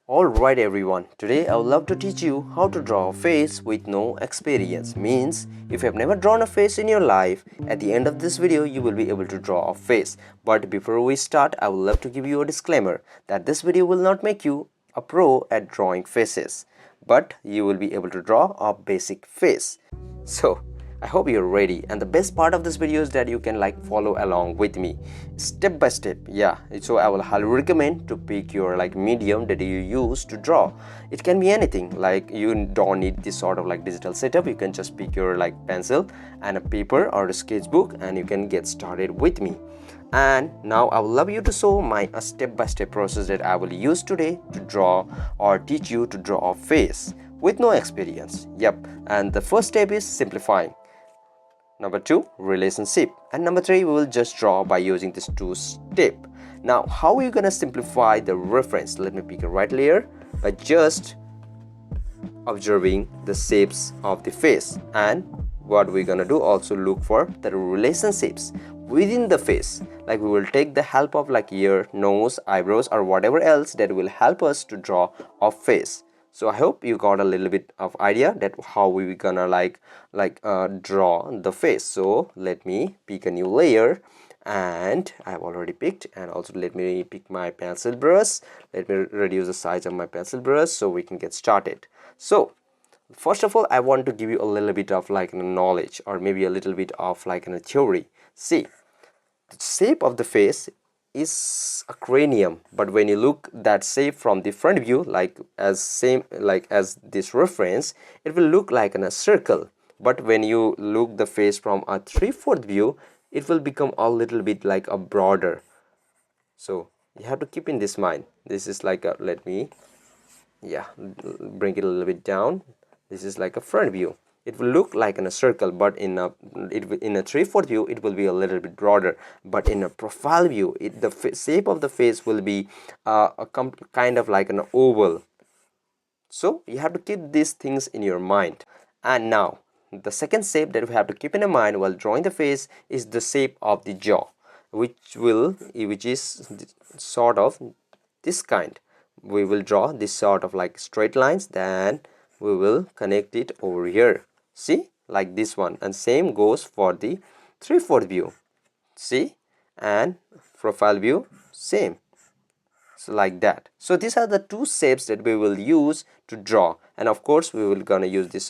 Alright everyone, today I would love to teach you how to draw a face with no experience. Means, if you have never drawn a face in your life, at the end of this video you will be able to draw a face. But before we start, I would love to give you a disclaimer that this video will not make you a pro at drawing faces, but you will be able to draw a basic face. So, I hope you're ready, and the best part of this video is that you can follow along with me step by step. Yeah, so I will highly recommend to pick your medium that you use to draw. It can be anything, you don't need this sort of digital setup. You can just pick your pencil and a paper or a sketchbook, and you can get started with me. And now I would love you to show my step-by-step process that I will use today to draw or teach you to draw a face with no experience. Yep, and the first step is simplifying. Number 2, relationship. And number 3, we will just draw by using this 2-step. Now, how are you gonna simplify the reference? Let me pick a right layer by just observing the shapes of the face. And what we're gonna do, also look for the relationships within the face. We will take the help of ear, nose, eyebrows, or whatever else that will help us to draw a face. So I hope you got a little bit of idea that how we gonna draw the face. So let me pick a new layer, and I've already picked, and also let me pick my pencil brush. Let me reduce the size of my pencil brush so we can get started. So first of all, I want to give you a little bit of knowledge, or maybe a little bit of a theory. See, the shape of the face is a cranium, but when you look that shape from the front view, as this reference, it will look like in a circle. But when you look the face from a 3/4 view, it will become a little bit like a broader. So you have to keep in this mind. This is let me bring it a little bit down. This is like a front view. It will look like in a circle, but in a 3/4 view it will be a little bit broader. But in a profile view, the shape of the face will be kind of like an oval. So you have to keep these things in your mind. And now the second shape that we have to keep in mind while drawing the face is the shape of the jaw, which is sort of this kind. We will draw this sort of straight lines, then we will connect it over here. See, like this one. And same goes for the 3/4 view. See, and profile view, same. So like that. So these are the two shapes that we will use to draw, and of course we will gonna use this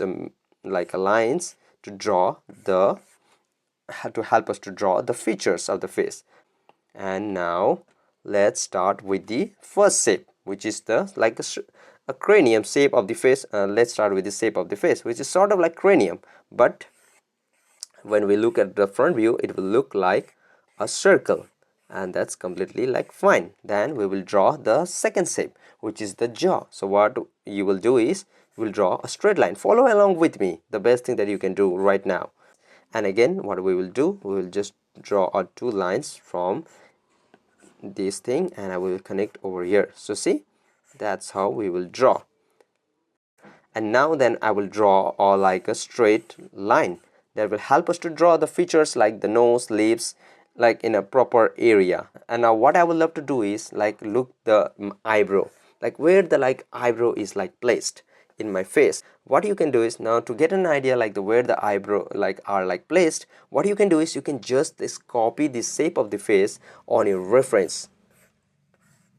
like a lines to draw the to help us to draw the features of the face. And now let's start with the first shape, which is the a cranium shape of the face. Let's start with the shape of the face, which is sort of like cranium, but when we look at the front view, it will look like a circle, and that's completely fine. Then we will draw the second shape, which is the jaw. So what you will do is you will draw a straight line. Follow along with me, the best thing that you can do right now. And again, what we will do, we will just draw out 2 lines from this thing, and I will connect over here. So see, that's how we will draw. And now then I will draw like a straight line that will help us to draw the features like the nose, lips, in a proper area. And now what I would love to do is look the eyebrow, where the eyebrow is placed in my face. What you can do is, now to get an idea where the eyebrow are placed, what you can do is you can just copy the shape of the face on your reference.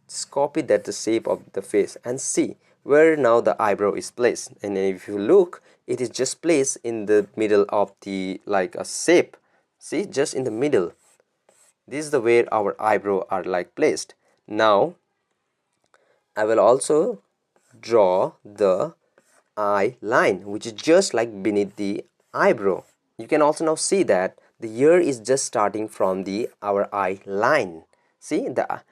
Just copy that the shape of the face and see where now the eyebrow is placed. And if you look, it is just placed in the middle of the a shape. See, just in the middle. This is the where our eyebrow are placed. Now I will also draw the eye line, which is just beneath the eyebrow. You can also now see that the ear is just starting from the our eye line. See the,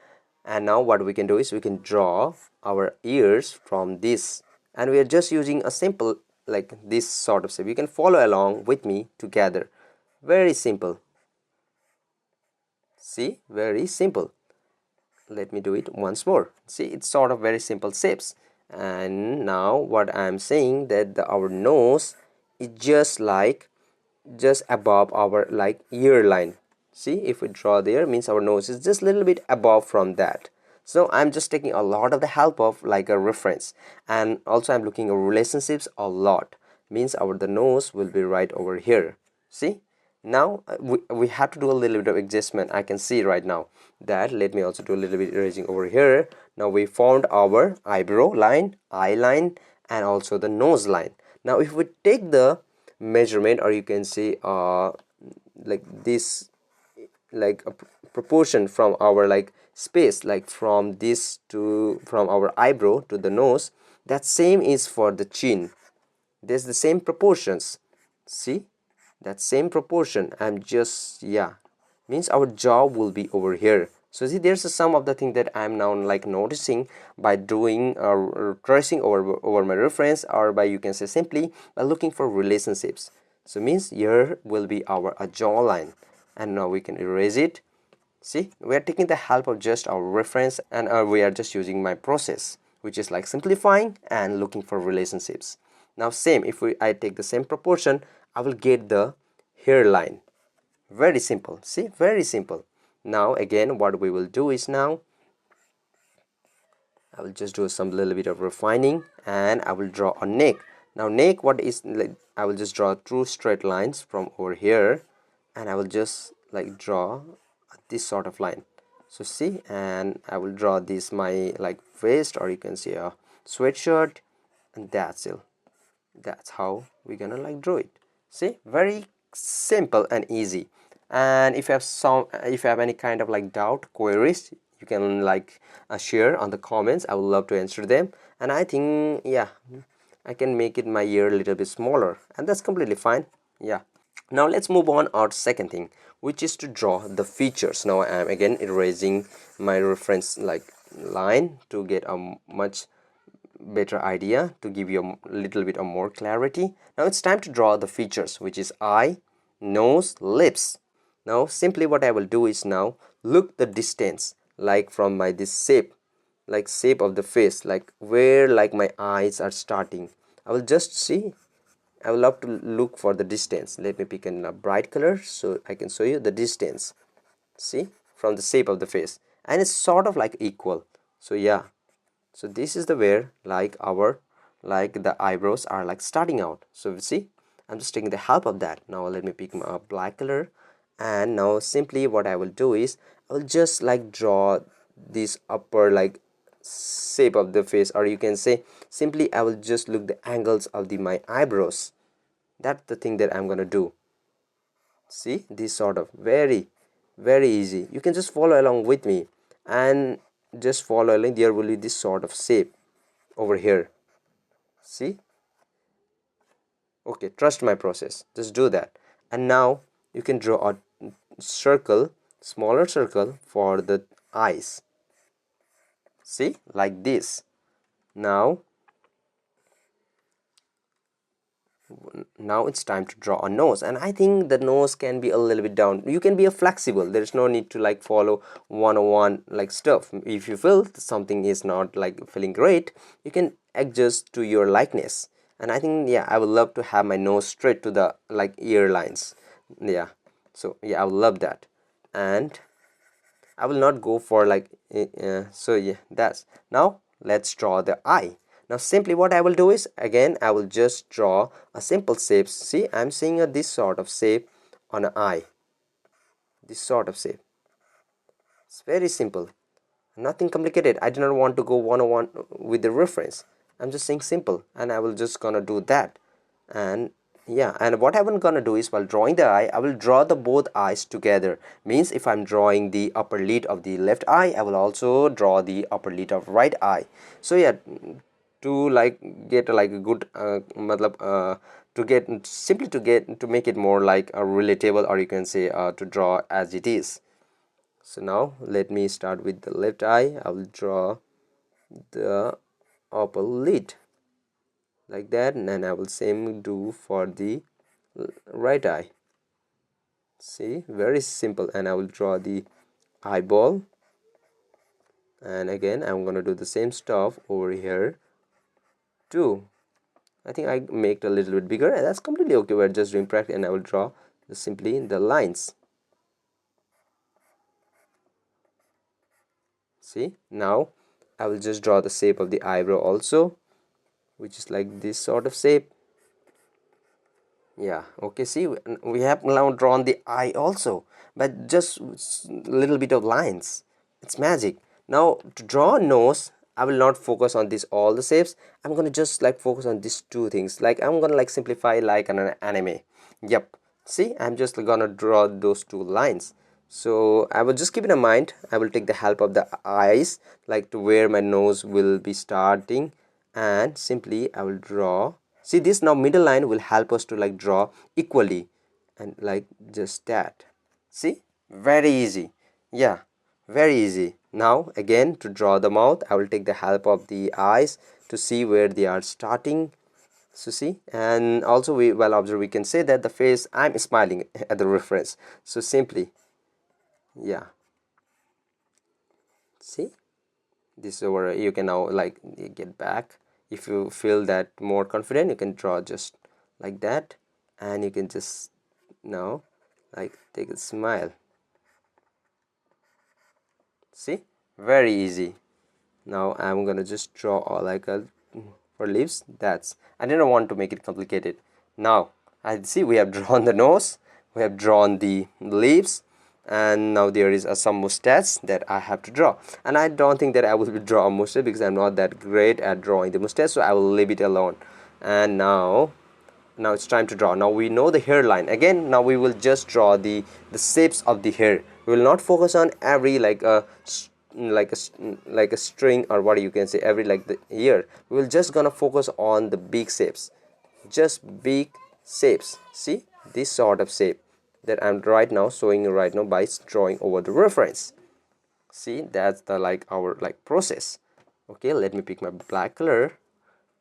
and now what we can do is we can draw our ears from this, and we are just using a simple this sort of shape. You can follow along with me together. Very simple. See, very simple. Let me do it once more. See, it's sort of very simple shapes. And now what I'm saying that our nose is just above our ear line. See, if we draw there, means our nose is just a little bit above from that. So I'm just taking a lot of the help of like a reference, and also I'm looking at relationships a lot. Means our the nose will be right over here. See, now we have to do a little bit of adjustment. I can see right now that, let me also do a little bit erasing over here. Now we found our eyebrow line, eye line, and also the nose line. Now if we take the measurement, or you can see like this, like a proportion from our like space, like from this to from our eyebrow to the nose, that same is for the chin. There's the same proportions. See, that same proportion. I'm just, yeah, means our jaw will be over here. So see, there's some of the thing that I'm now like noticing by doing tracing over my reference, or by, you can say, simply by looking for relationships. So means here will be our jawline, and now we can erase it. See, we are taking the help of just our reference, and we are just using my process, which is like simplifying and looking for relationships. Now same, if I take the same proportion, I will get the hairline. Very simple. See, very simple. Now again, what we will do is, now I will just do some little bit of refining, and I will draw a neck. Now neck, what is like, I will just draw two straight lines from over here, and I will just like draw this sort of line. So see, and I will draw this my like vest, or you can see a sweatshirt, and that's it. That's how we're gonna like draw it. See, very simple and easy. And if you have any kind of like doubt, queries, you can like share on the comments. I would love to answer them. And I think, yeah, I can make it my ear a little bit smaller, and that's completely fine. Yeah, now let's move on our second thing, which is to draw the features. Now I'm again erasing my reference like line to get a much better idea, to give you a little bit of more clarity. Now it's time to draw the features, which is eye, nose, lips. Now simply what I will do is, now look the distance, like from my this shape, like shape of the face, like where like my eyes are starting. I will just see, I will love to look for the distance. Let me pick a bright color so I can show you the distance. See, from the shape of the face, and it's sort of like equal. So yeah, so this is the where like our like the eyebrows are like starting out. So see, I'm just taking the help of that. Now let me pick my black color, and now simply what I will do is, I will just like draw this upper like shape of the face, or you can say simply I will just look the angles of the my eyebrows. That's the thing that I'm gonna do. See, this sort of very easy. You can just follow along with me, and just follow along. There will be this sort of shape over here. See, okay, trust my process, just do that. And now you can draw a circle, smaller circle for the eyes. See, like this. Now it's time to draw a nose, and I think the nose can be a little bit down. You can be a flexible, there's no need to like follow 101 like stuff. If you feel something is not like feeling great, you can adjust to your likeness. And I think, yeah, I would love to have my nose straight to the like ear lines. Yeah, so yeah, I would love that. And I will not go for like so yeah, that's. Now let's draw the eye. Now simply what I will do is, again I will just draw a simple shape. See, I'm seeing this sort of shape on an eye, this sort of shape. It's very simple, nothing complicated. I do not want to go 101 with the reference. I'm just saying simple, and I will just gonna do that. And yeah, and what I'm gonna do is, while drawing the eye, I will draw the both eyes together. Means if I'm drawing the upper lid of the left eye, I will also draw the upper lid of right eye. So yeah, to like get like a good to get simply to make it more like a relatable, or you can say to draw as it is. So now let me start with the left eye. I will draw the upper lid like that, and then I will same do for the right eye. See, very simple. And I will draw the eyeball, and again I'm gonna do the same stuff over here too. I think I make it a little bit bigger, and that's completely okay. We're just doing practice, and I will draw simply the lines. See, now I will just draw the shape of the eyebrow also, which is like this sort of shape. Yeah, okay, see, we have now drawn the eye also, but just little bit of lines. It's magic. Now to draw a nose, I will not focus on this all the shapes. I'm gonna just like focus on these two things. Like I'm gonna like simplify like an anime. Yep, see, I'm just gonna draw those two lines. So I will just keep it in mind. I will take the help of the eyes, like to where my nose will be starting, and simply I will draw. See, this now middle line will help us to like draw equally, and like just that. See, very easy. Yeah, very easy. Now again, to draw the mouth, I will take the help of the eyes to see where they are starting. So see, and also we well observe, we can say that the face, I'm smiling at the reference. So simply, yeah, see, this over, you can now like get back. If you feel that more confident, you can draw just like that, and you can just now like take a smile. See, very easy. Now I'm gonna just draw like a for lips. That's, I didn't want to make it complicated. Now I see we have drawn the nose, we have drawn the lips, and now there is some mustache that I have to draw. And I don't think that I will draw a mustache because I'm not that great at drawing the mustache, so I will leave it alone. And now it's time to draw. Now we know the hairline. Again, now we will just draw the shapes of the hair. We will not focus on every like a like a string, or what you can say, every like the ear. We will just gonna focus on the big shapes, just big shapes. See, this sort of shape that I'm right now showing you right now by drawing over the reference. See, that's the like our like process. Okay, let me pick my black color,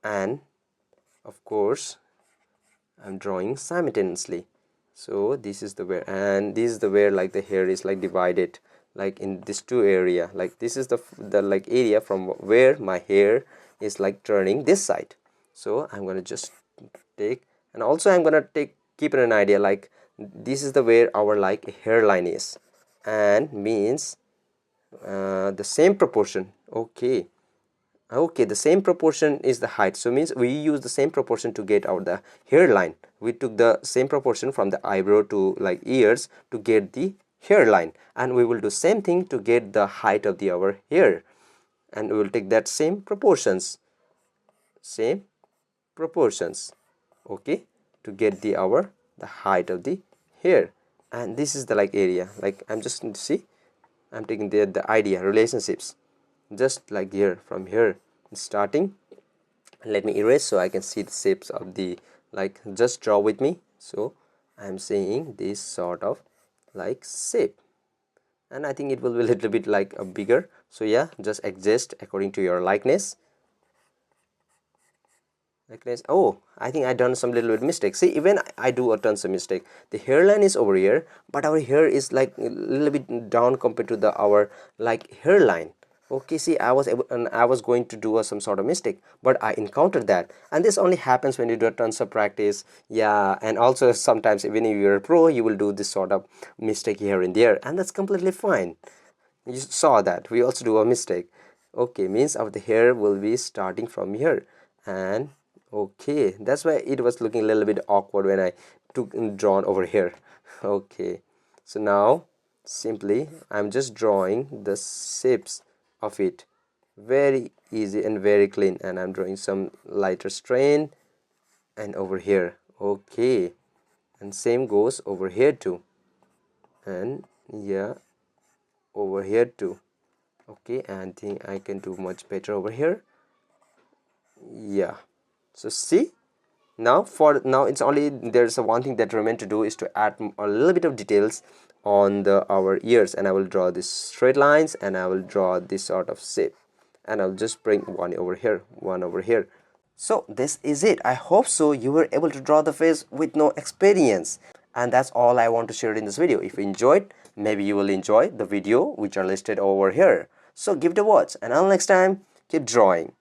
and of course I'm drawing simultaneously. So this is the where, and this is the where like the hair is like divided like in this two area. Like this is the like area from where my hair is like turning this side. So I'm gonna just take, and also I'm gonna take keep it an idea like this is the where our like hairline is, and means the same proportion. Okay, the same proportion is the height, so means we use the same proportion to get out the hairline. We took the same proportion from the eyebrow to like ears to get the hairline, and we will do same thing to get the height of the our hair, and we will take that same proportions, okay, to get the our the height of the hair. And this is the like area, like I'm just see, I'm taking the idea relationships, just like here, from here starting. Let me erase so I can see the shapes of the like, just draw with me. So I'm saying this sort of like shape, and I think it will be a little bit like a bigger. So yeah, just adjust according to your likeness. Oh, I think I done some little bit mistake. See, even I do a tons of mistake. The hairline is over here, but our hair is like a little bit down compared to the our like hairline. Okay, see, I was able, and I was going to do some sort of mistake, but I encountered that, and this only happens when you do tons of practice. Yeah, and also sometimes even if you're a pro, you will do this sort of mistake here and there, and that's completely fine. You saw that we also do a mistake. Okay, means our the hair will be starting from here, and okay, that's why it was looking a little bit awkward when I took drawn over here. Okay, so now simply I'm just drawing the shapes of it, very easy and very clean, and I'm drawing some lighter strain and over here. Okay, and same goes over here too, and yeah, over here too. Okay, and I think I can do much better over here. Yeah, so see, now for now it's only there's a one thing that remain to do is to add a little bit of details on the our ears, and I will draw these straight lines, and I will draw this sort of shape, and I'll just bring one over here, one over here. So this is it. I hope so you were able to draw the face with no experience, and that's all I want to share in this video. If you enjoyed, maybe you will enjoy the video which are listed over here. So give it a watch, and until next time, keep drawing.